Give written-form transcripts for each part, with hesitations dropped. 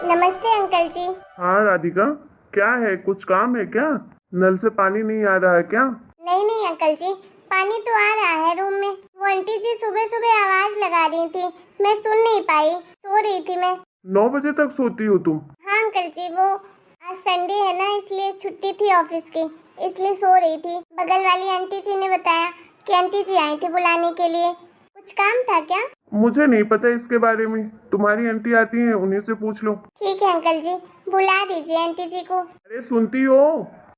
नमस्ते अंकल जी। हाँ राधिका, क्या है? कुछ काम है क्या? नल से पानी नहीं आ रहा है क्या? नहीं नहीं अंकल जी, पानी तो आ रहा है रूम में। वो आंटी जी सुबह सुबह आवाज लगा रही थी, मैं सुन नहीं पाई, सो रही थी मैं। 9 बजे तक सोती हो तुम? हाँ अंकल जी, वो आज संडे है ना, इसलिए छुट्टी थी ऑफिस की, इसलिए सो रही थी। बगल वाली आंटी जी ने बताया कि आंटी जी आई थी बुलाने के लिए। कुछ काम था क्या? मुझे नहीं पता इसके बारे में, तुम्हारी आंटी आती हैं, उन्हीं से पूछ लो। ठीक है अंकल जी, बुला दीजिए आंटी जी को। अरे सुनती हो?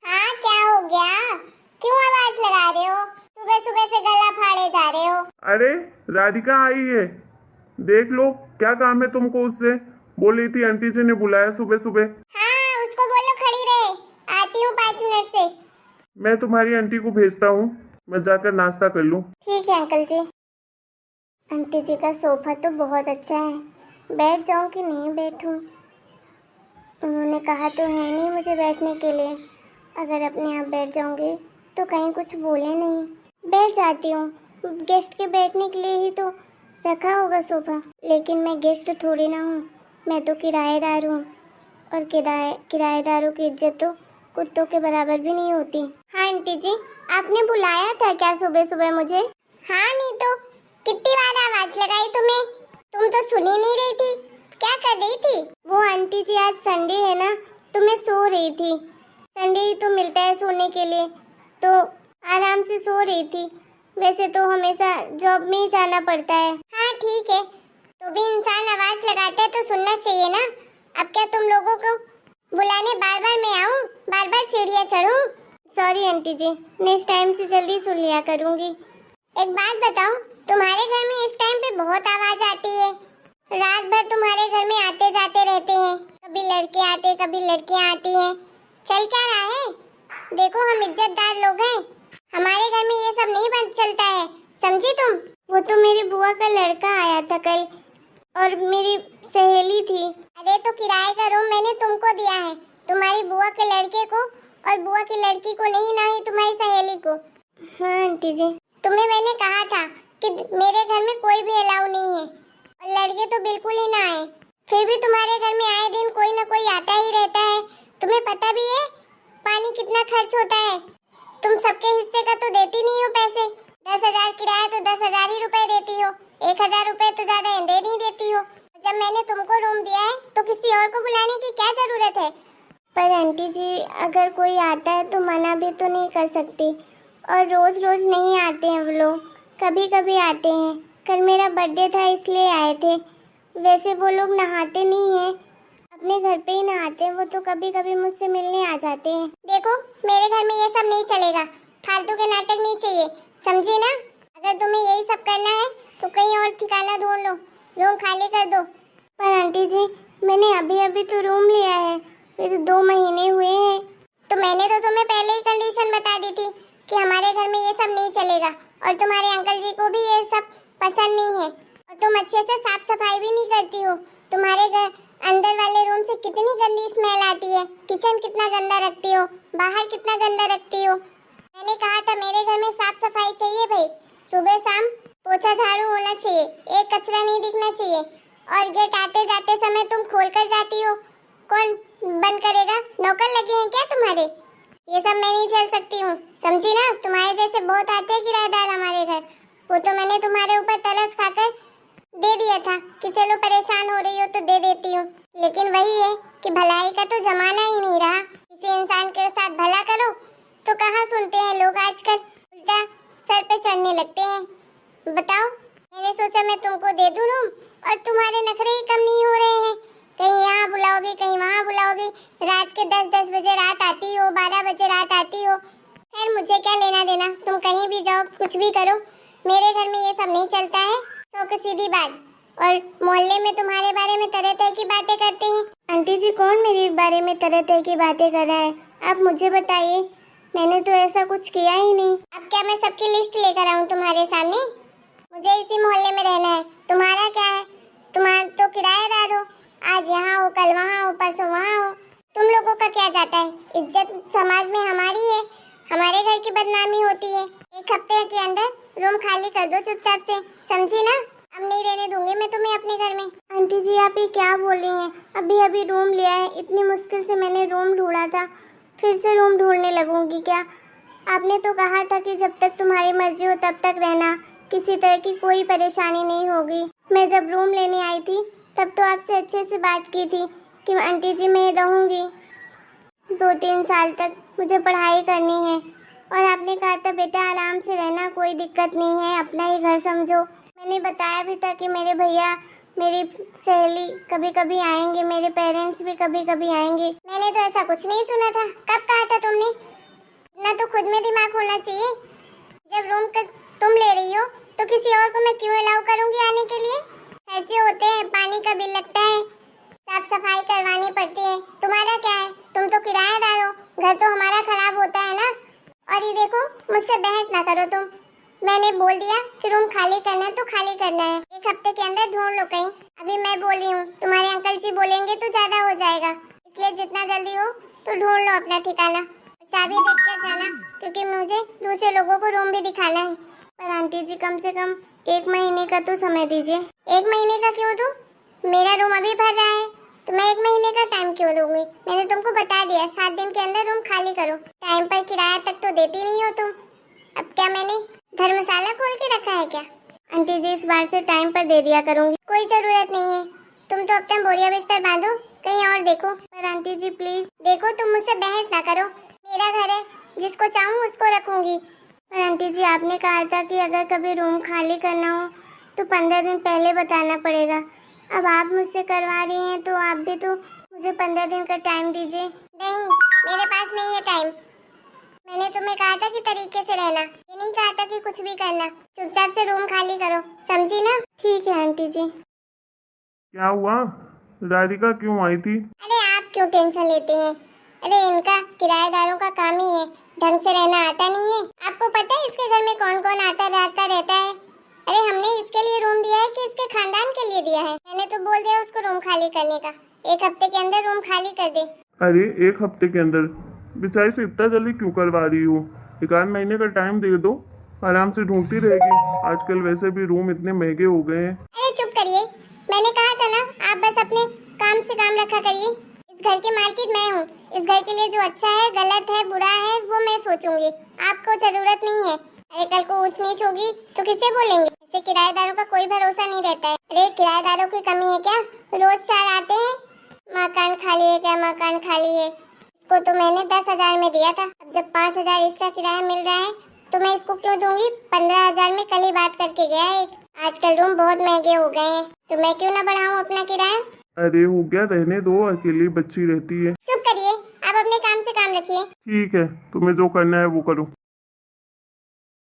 हाँ क्या हो गया? क्यों आवाज लगा रहे हो? सुबह सुबह से गला फाड़े जा रहे हो। अरे राधिका आई है, देख लो। क्या काम है तुमको उससे? बोल रही थी आंटी जी ने बुलाया सुबह सुबह। हाँ उसको बोलो खड़ी रहे, आती हूँ 5 मिनट से। मैं तुम्हारी आंटी को भेजता हूँ, मैं जाकर नाश्ता कर लूँ। ठीक है अंकल जी। आंटी जी का सोफा तो बहुत अच्छा है, बैठ जाऊँ कि नहीं बैठूँ? उन्होंने कहा तो है नहीं मुझे बैठने के लिए। अगर अपने आप बैठ जाऊँगी तो कहीं कुछ बोले नहीं। बैठ जाती हूँ, गेस्ट के बैठने के लिए ही तो रखा होगा सोफा। लेकिन मैं गेस्ट थोड़ी ना हूँ, मैं तो किराएदार हूँ, और किराएदारों की इज्जत तो कुत्तों के बराबर भी नहीं होती। हाँ आंटी जी, आपने बुलाया था क्या सुबह सुबह मुझे? हाँ नहीं तो कितनी बार आवाज लगाई तुम्हें, तुम तो सुन ही नहीं रही थी। क्या कर रही थी? वो आंटी जी आज संडे है ना, तो मैं सो रही थी। संडे ही तो मिलता है सोने के लिए, तो आराम से सो रही थी। वैसे तो हमेशा जॉब में ही जाना पड़ता है। हाँ ठीक है, तो भी इंसान आवाज लगाता है तो सुनना चाहिए ना। अब क्या तुम लोगों को बुलाने बार बार मैं आऊँ, बार बार सीढ़ियाँ चढ़ूँ? सॉरी आंटी जी, नेक्स्ट टाइम से जल्दी सुन लिया करूँगी। एक बात बताओ, तुम्हारे घर में इस टाइम पे बहुत आवाज आती है। रात भर तुम्हारे घर में आते जाते रहते हैं, कभी लड़के आते कभी लड़कियाँ आती हैं। चल क्या रहा है? देखो हम इज्जतदार लोग हैं, हमारे घर में ये सब नहीं बंद चलता है, समझी तुम? वो तो मेरी बुआ का लड़का आया था कल, और मेरी सहेली थी। अरे तो किराए का रूम मैंने तुमको दिया है, तुम्हारी बुआ के लड़के को, और बुआ की लड़की को नहीं, ना ही तुम्हारी सहेली को। हाँ आंटी जी, तुम्हें मैंने कहा था कि मेरे घर में कोई भी अलाउ नहीं है, और लड़के तो बिल्कुल ही ना आए। फिर भी तुम्हारे घर में आए दिन कोई ना कोई आता ही रहता है। तुम्हें पता भी है पानी कितना खर्च होता है? तुम सबके हिस्से का तो देती नहीं हो पैसे। 10,000 किराया तो 10,000 ही रुपए देती हो, 1,000 रुपए तो ज्यादा दे नहीं देती हो। जब मैंने तुमको रूम दिया है तो किसी और को बुलाने की क्या जरूरत है? पर आंटी जी, अगर कोई आता है तो मना भी तो नहीं कर सकती, और रोज रोज नहीं आते हैं वो लोग, कभी कभी आते हैं। कल मेरा बर्थडे था इसलिए आए थे। वैसे वो लोग नहाते नहीं हैं, अपने घर पे ही नहाते हैं। वो तो कभी कभी मुझसे मिलने आ जाते हैं। देखो मेरे घर में ये सब नहीं चलेगा, फालतू के नाटक नहीं चाहिए, समझी ना? अगर तुम्हें यही सब करना है तो कहीं और ठिकाना ढूंढ लो, रूम खाली कर दो। पर आंटी जी, मैंने अभी अभी तो रूम लिया है, फिर 2 महीने हुए हैं। तो मैंने तो तुम्हें पहले ही कंडीशन बता दी थी कि हमारे घर में ये सब नहीं चलेगा, और तुम्हारे अंकल जी को भी ये सब पसंद नहीं है। और तुम अच्छे से साफ सफाई भी नहीं करती हो। तुम्हारे घर अंदर वाले रूम से कितनी गंदी स्मेल आती है, किचन कितना गंदा रखती हो, बाहर कितना गंदा रखती हो। मैंने कहा था मेरे घर में साफ सफाई चाहिए भाई, सुबह शाम पोछा झाड़ू होना चाहिए, एक कचरा नहीं दिखना चाहिए। और गेट आते जाते समय तुम खोल कर जाती हो, कौन बंद करेगा? नौकर लगे हैं क्या तुम्हारे? ये सब मैं नहीं झेल सकती हूँ, समझी ना? तुम्हारे जैसे बहुत आते हैं किराएदार हमारे घर, वो तो मैंने तुम्हारे ऊपर तरस खाकर दे दिया था कि चलो परेशान हो रही हो तो दे देती हूँ। लेकिन वही है कि भलाई का तो जमाना ही नहीं रहा। किसी इंसान के साथ भला करो तो कहाँ सुनते हैं लोग, आजकल उल्टा सर पे चढ़ने लगते हैं। बताओ, मैंने सोचा मैं तुमको दे दूँ रूम, और तुम्हारे नखरे ही कम नहीं हो रहे हैं। कहीं यहाँ बुलाओगी कहीं वहाँ बुलाओगी, रात के 10-10 बजे रात आती हो, 12 बजे रात आती हो। खैर मुझे क्या लेना देना, तुम कहीं भी जाओ कुछ भी करो, मेरे घर में ये सब नहीं चलता है। तो की सीधी बात। और मोहल्ले में तुम्हारे बारे में तरह तरह की बातें करते हैं। आंटी जी, कौन मेरे बारे में तरह तरह की बातें कर रहा है? आप मुझे बताइए, मैंने तो ऐसा कुछ किया ही नहीं। अब क्या मैं सबकी लिस्ट लेकर आऊँ तुम्हारे सामने? मुझे इसी मोहल्ले में रहना है, तुम्हारा क्या है? तुम्हारा तो किराएदार हो, आज यहाँ हो कल वहाँ हो परसों वहाँ हो। तुम लोगों का क्या जाता है? इज्जत समाज में हमारी है, हमारे घर की बदनामी होती है। 1 हफ्ते के अंदर रूम खाली कर दो चुपचाप से, समझी ना? अब नहीं रहने दूंगी मैं तुम्हें अपने घर में। आंटी जी आप ये क्या बोल रही हैं? अभी अभी रूम लिया है, इतनी मुश्किल से मैंने रूम ढूंढा था, फिर से रूम ढूंढने लगूंगी क्या? आपने तो कहा था कि जब तक तुम्हारी मर्जी हो तब तक रहना, किसी तरह की कोई परेशानी नहीं होगी। मैं जब रूम लेने आई थी तब तो आपसे अच्छे से बात की थी कि आंटी जी मैं रहूँगी, 2-3 साल तक मुझे पढ़ाई करनी है। और आपने कहा था बेटा आराम से रहना, कोई दिक्कत नहीं है, अपना ही घर समझो। मैंने बताया भी था कि मेरे भैया, मेरी सहेली कभी कभी आएंगे, मेरे पेरेंट्स भी कभी कभी आएंगे। मैंने तो ऐसा कुछ नहीं सुना था। कब कहा था तुमने? इतना तो खुद में दिमाग होना चाहिए। जब रूम का तुम ले रही हो तो किसी और को मैं क्यों अलाउ करूंगी आने के लिए? खर्चे होते हैं, पानी का बिल लगता है, साफ सफाई करवानी पड़ती है। तुम्हारा क्या है? तुम तो किराएदार हो, घर तो हमारा खराब होता है ना। और ये देखो मुझसे बहस ना करो तुम। मैंने बोल दिया कि रूम खाली करना है तो खाली करना है, 1 हफ्ते के अंदर ढूंढ लो कहीं। अभी मैं बोली हूँ, तुम्हारे अंकल जी बोलेंगे तो ज्यादा हो जाएगा, इसलिए जितना जल्दी हो तो ढूंढ लो अपना ठिकाना। चाबी देख कर जाना, क्योंकि मुझे दूसरे लोगों को रूम भी दिखाना है। पर आंटी जी कम से कम 1 महीने का तो समय दीजिए। 1 महीने का क्यों दूं? मेरा रूम अभी भर रहा है तो मैं 1 महीने का टाइम क्यों दूंगी? मैंने तुमको बता दिया 7 दिन के अंदर रूम खाली करो। टाइम पर किराया तक तो देती नहीं हो तुम। अब क्या मैंने धर्मशाला खोल के रखा है क्या? आंटी जी इस बार से टाइम पर दे दिया करूंगी, कोई जरूरत नहीं है। तुम तो अपना बोरिया बिस्तर बांधो, कहीं और देखो। पर आंटी जी प्लीज देखो, तुम मुझसे बहस ना करो। मेरा घर है, जिसको चाहूँ उसको रखूंगी। पर आंटी जी आपने कहा था कि अगर कभी रूम खाली करना हो तो 15 दिन पहले बताना पड़ेगा। अब आप मुझसे करवा रही हैं तो आप भी तो मुझे 15 दिन का टाइम दीजिए। नहीं, मेरे पास नहीं है टाइम। मैंने तुम्हें कहा था कि तरीके से रहना, ये नहीं कहा था कि कुछ भी करना। चुपचाप से रूम खाली करो, समझी ना? ठीक है आंटी जी। क्या हुआ? राधिका क्यों आई थी? अरे आप क्यों टेंशन लेती हैं? अरे इनका किराएदारों का काम ही है, ढंग से रहना आता नहीं है। आपको पता है इसके घर में कौन कौन आता जाता रहता है? अरे हमने इसके लिए रूम दिया है कि इसके खानदान के लिए दिया है? मैंने तो बोल दिया उसको रूम खाली करने का, 1 हफ्ते के अंदर रूम खाली कर दे। अरे 1 हफ्ते के अंदर? बेचारी से इतना जल्दी क्यों करवा रही हो? 1 आध महीने का टाइम दे दो, आराम से ढूंढती रहेगी। आजकल वैसे भी रूम इतने महंगे हो गए हैं। अरे चुप करिए, मैंने कहा था ना आप बस अपने काम से काम रखा करिए। इस घर की मालकिन मैं हूँ, इस घर के लिए जो अच्छा है, गलत है, बुरा है वो मैं सोचूंगी, आपको जरूरत नहीं है। अरे कल को ऊंच नीच होगी तो किसे बोलेंगे? इससे किराएदारों का कोई भरोसा नहीं रहता है। अरे किराएदारों की कमी है क्या? रोज 4 आते हैं, मकान खाली है क्या, मकान खाली है। इसको तो मैंने 10,000 में दिया था, अब जब 5,000 एक्स्ट्रा किराया मिल रहा है तो मैं इसको क्यों दूंगी? 15,000 में कल ही बात करके गया है। आजकल रूम बहुत महंगे हो गए हैं तो मैं क्यों ना बढ़ाऊं अपना किराया? अरे हो गया, रहने दो, अकेली बच्ची रहती है। चुप करिए, आप अपने काम से काम रखिए। ठीक है, तुम्हें जो करना है वो करो।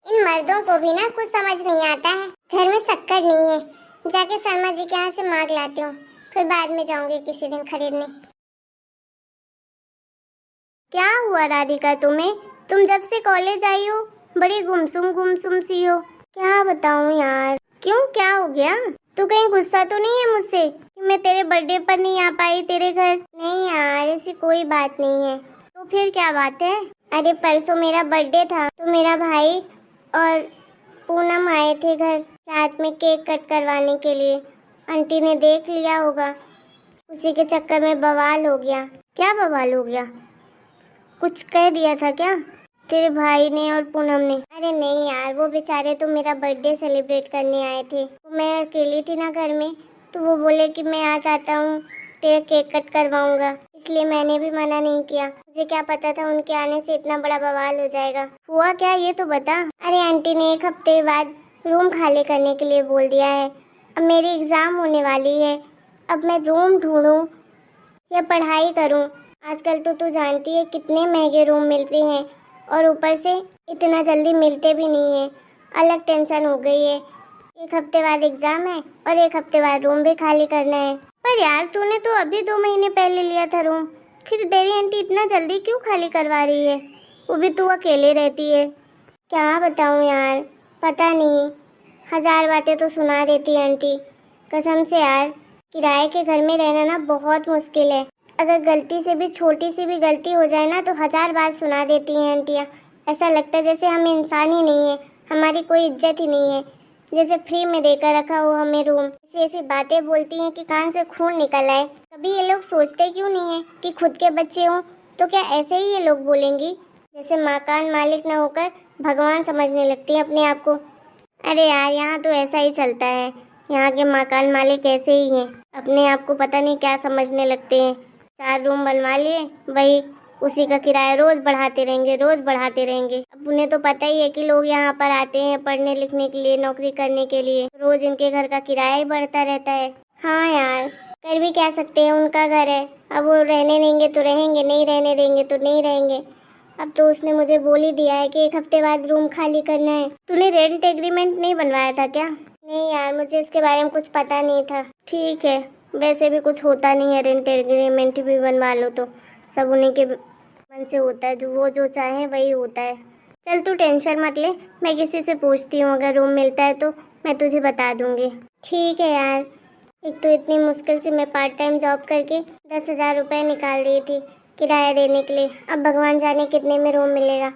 इन मर्दों को भी ना कुछ समझ नहीं आता है। घर में शक्कर नहीं है, जाके शर्मा जी के यहाँ से मांग लाती हूँ, फिर बाद में जाऊंगी किसी दिन खरीदने। क्या हुआ राधिका तुम्हें? तुम जब से कॉलेज आई हो बड़ी गुमसुम सी हो। क्या बताऊं यार, क्यों, क्या हो गया? तू कहीं गुस्सा तो नहीं है मुझसे कि मैं तेरे बर्थडे पर नहीं आ पाई तेरे घर? नहीं यार ऐसी कोई बात नहीं है। तो फिर क्या बात है? अरे परसों मेरा बर्थडे था तो मेरा भाई और पूनम आए थे घर, रात में केक कट करवाने के लिए। आंटी ने देख लिया होगा, उसी के चक्कर में बवाल हो गया। क्या बवाल हो गया? कुछ कह दिया था क्या तेरे भाई ने और पूनम ने? अरे नहीं यार, वो बेचारे तो मेरा बर्थडे सेलिब्रेट करने आए थे, मैं अकेली थी ना घर में, तो वो बोले कि मैं आ जाता हूँ, तेरा केक कट करवाऊंगा, इसलिए मैंने भी मना नहीं किया। मुझे क्या पता था उनके आने से इतना बड़ा बवाल हो जाएगा। हुआ क्या ये तो बता। अरे आंटी ने 1 हफ्ते बाद रूम खाली करने के लिए बोल दिया है। अब मेरी एग्ज़ाम होने वाली है, अब मैं रूम ढूंढूं या पढ़ाई करूं? आजकल तो तू जानती है कितने महंगे रूम मिलते हैं और ऊपर से इतना जल्दी मिलते भी नहीं है। अलग टेंशन हो गई है। 1 हफ्ते बाद एग्ज़ाम है और 1 हफ्ते बाद रूम भी खाली करना है। पर यार तूने तो अभी 2 महीने पहले लिया था रूम, फिर तेरी आंटी इतना जल्दी क्यों खाली करवा रही है? वो भी तू अकेले रहती है। क्या बताऊँ यार, पता नहीं, 1000 बातें तो सुना देती है आंटी। कसम से यार, किराए के घर में रहना ना बहुत मुश्किल है। अगर गलती से भी छोटी सी भी गलती हो जाए ना तो 1000 बात सुना देती हैं आंटियाँ। ऐसा लगता है जैसे हम इंसान ही नहीं है, हमारी कोई इज्जत ही नहीं है। जैसे फ्री में देकर रखा हो हमें रूम। ऐसी ऐसी बातें बोलती हैं कि कान से खून निकल आए। कभी ये लोग सोचते क्यों नहीं है कि खुद के बच्चे हों तो क्या ऐसे ही ये लोग बोलेंगी? जैसे मकान मालिक ना होकर भगवान समझने लगती है अपने आप को। अरे यार, यहाँ तो ऐसा ही चलता है। यहाँ के मकान मालिक ऐसे ही हैं, अपने आप को पता नहीं क्या समझने लगते हैं। 4 रूम बनवा लिए, वही उसी का किराया रोज बढ़ाते रहेंगे, रोज बढ़ाते रहेंगे। अब उन्हें तो पता ही है कि लोग यहाँ पर आते हैं पढ़ने लिखने के लिए, नौकरी करने के लिए। रोज इनके घर का किराया ही बढ़ता रहता है। हाँ यार, कर भी क्या सकते हैं, उनका घर है। अब वो रहने देंगे तो रहेंगे, नहीं रहने देंगे तो नहीं रहेंगे। अब तो उसने मुझे बोल ही दिया है कि 1 हफ्ते बाद रूम खाली करना है। तूने रेंट एग्रीमेंट नहीं बनवाया था क्या? नहीं यार, मुझे इसके बारे में कुछ पता नहीं था। ठीक है, वैसे भी कुछ होता नहीं है, रेंट एग्रीमेंट भी बनवा लो तो सब उन्हीं के मन से होता है, जो वो जो चाहे वही होता है। चल तू टेंशन मत ले, मैं किसी से पूछती हूँ, अगर रूम मिलता है तो मैं तुझे बता दूँगी। ठीक है यार, एक तो इतनी मुश्किल से मैं पार्ट टाइम जॉब करके 10,000 रुपये निकाल रही थी किराया देने के लिए। अब भगवान जाने कितने में रूम मिलेगा।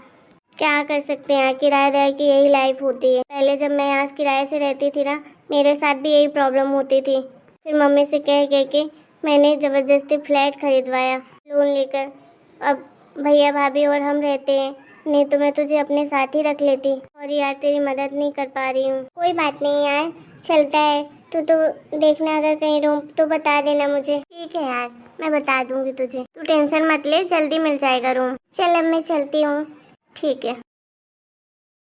क्या कर सकते हैं, किराएदार की यही लाइफ होती है। पहले जब मैं यहाँ किराए से रहती थी ना, मेरे साथ भी यही प्रॉब्लम होती थी। फिर मम्मी से कह के मैंने ज़बरदस्ती फ्लैट खरीदवाया लोन लेकर। अब भैया भाभी और हम रहते हैं, नहीं तो मैं तुझे अपने साथ ही रख लेती। और यार, तेरी मदद नहीं कर पा रही हूँ। कोई बात नहीं यार, चलता है। तू तो देखना, अगर कहीं रूम तो बता देना मुझे। ठीक है यार, मैं बता दूंगी तुझे, तू टेंशन मत ले, जल्दी मिल जाएगा रूम। चल अब मैं चलती हूँ। ठीक है।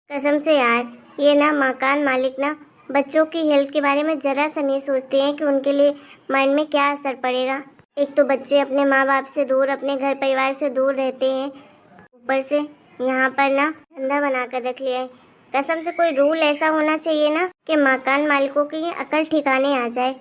कसम से यार, ये ना मकान मालिक ना बच्चों की हेल्थ के बारे में जरा सा नहीं सोचते हैं कि उनके लिए माइंड में क्या असर पड़ेगा। एक तो बच्चे अपने माँ बाप से दूर, अपने घर परिवार से दूर रहते हैं, ऊपर से यहाँ पर ना धंधा बना कर रख लिया है। कसम से कोई रूल ऐसा होना चाहिए ना कि मकान मालिकों की अकल ठिकाने आ जाए।